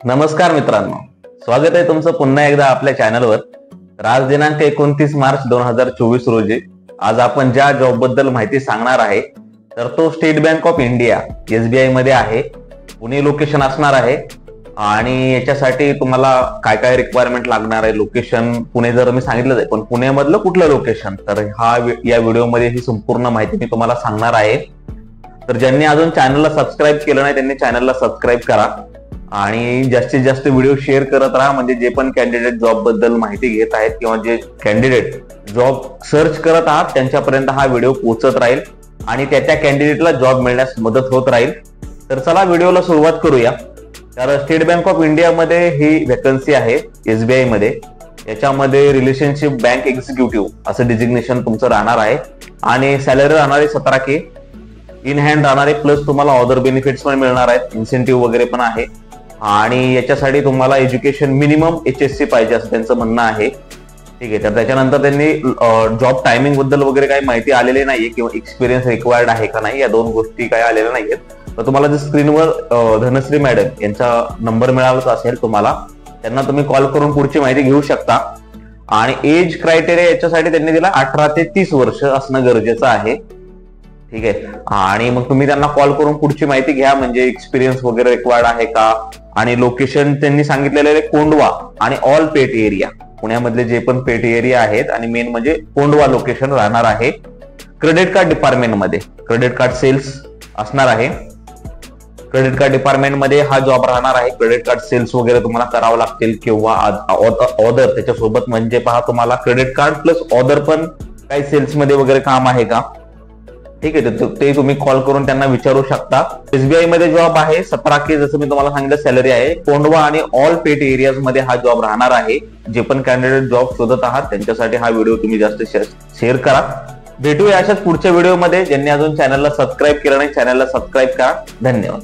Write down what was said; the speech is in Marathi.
नमस्कार मित्रांनो, स्वागत आहे तुमचं पुन्हा एकदा आपल्या चॅनलवर। तर आज दिनांक 29 मार्च 2024 रोजी आज आपण ज्या जॉब बद्दल माहिती सांगणार आहे तर तो state bank of India SBI मध्ये आहे। पुणे लोकेशन असणार आहे आणि याच्यासाठी तुम्हाला काय काय रिक्वायरमेंट लागणार आहे। लोकेशन पुणे जर मी सांगितलं आहे, पण पुण्यामधलं कुठलं लोकेशन, तर या व्हिडिओमध्ये ही संपूर्ण माहिती मी तुम्हाला सांगणार आहे। तर ज्यांनी अजून चॅनलला सबस्क्राईब केलं नाही त्यांनी चॅनलला सबस्क्राईब करा आणि जास्तीत जास्त व्हिडिओ शेअर करत राहा, म्हणजे जे पण कॅन्डिडेट जॉब बद्दल माहिती घेत आहेत किंवा जे कॅन्डिडेट जॉब सर्च करत आहात त्यांच्यापर्यंत हा व्हिडिओ पोहोचत राहील आणि त्या कॅन्डिडेटला जॉब मिळण्यास मदत होत राहील। तर चला व्हिडिओला सुरुवात करूया। तर स्टेट बँक ऑफ इंडिया मध्ये ही वॅकन्सी आहे SBI मध्ये। याच्यामध्ये रिलेशनशिप बँक एक्झिक्युटिव्ह असं डिजिग्नेशन तुमचं राहणार आहे आणि सॅलरी राहणार आहे 17K इन हँड राहणार आहे, प्लस तुम्हाला अदर बेनिफिट्स पण मिळणार आहेत, इन्सेंटिव्ह वगैरे पण आहे। आणि याच्यासाठी तुम्हाला एज्युकेशन मिनिमम HSC पाहिजे असं त्यांचं म्हणणं आहे। ठीक आहे, तर त्याच्यानंतर त्यांनी जॉब टायमिंग बद्दल वगैरे काही माहिती आलेली नाहीये किंवा एक्सपिरियन्स रिक्वायर्ड आहे का नाही, या दोन गोष्टी काही आलेल्या नाहीयेत। तर तुम्हाला जे स्क्रीनवर धनश्री मॅडम यांचा नंबर मिळालाच असेल तुम्हाला, त्यांना तुम्ही कॉल करून पुढची माहिती घेऊ शकता। आणि एज क्रायटेरिया याच्यासाठी त्यांनी दिला 18 ते 30 वर्ष असणं गरजेचं आहे। ठीक आहे, आणि मग तुम्ही त्यांना कॉल करून पुढची माहिती घ्या, म्हणजे एक्सपिरियन्स वगैरे रिक्वायर्ड आहे का। आणि लोकेशन त्यांनी सांगितलेलं आहे कोंडवा आणि ऑल पेठ एरिया, पुण्यामधले जे पण पेठ एरिया आहेत आणि मेन म्हणजे कोंडवा लोकेशन राहणार आहे। क्रेडिट कार्ड डिपार्टमेंट मध्ये क्रेडिट कार्ड सेल्स असणार आहे। क्रेडिट कार्ड डिपार्टमेंट मध्ये हा जॉब राहणार आहे। क्रेडिट कार्ड सेल्स वगैरे तुम्हाला करावं लागतील किंवा ऑदर त्याच्यासोबत, म्हणजे पहा तुम्हाला क्रेडिट कार्ड प्लस ऑदर पण काही सेल्स मध्ये वगैरे काम आहे का। ठीक आहे, ते तुम्ही कॉल करून त्यांना विचारू शकता। SBI मध्ये जॉब आहे 17K, जसं मी तुम्हाला सांगितलं सॅलरी आहे। कोंडवा आणि ऑल पेठ एरियाज मध्ये हा जॉब राहणार आहे। जे पण कॅन्डिडेट जॉब शोधत आहात त्यांच्यासाठी हा व्हिडिओ तुम्ही जास्त शेअर करा। भेटूया अशाच पुढच्या व्हिडिओमध्ये। ज्यांनी अजून चॅनलला सबस्क्राईब केलं नाही चॅनलला सबस्क्राईब करा। धन्यवाद।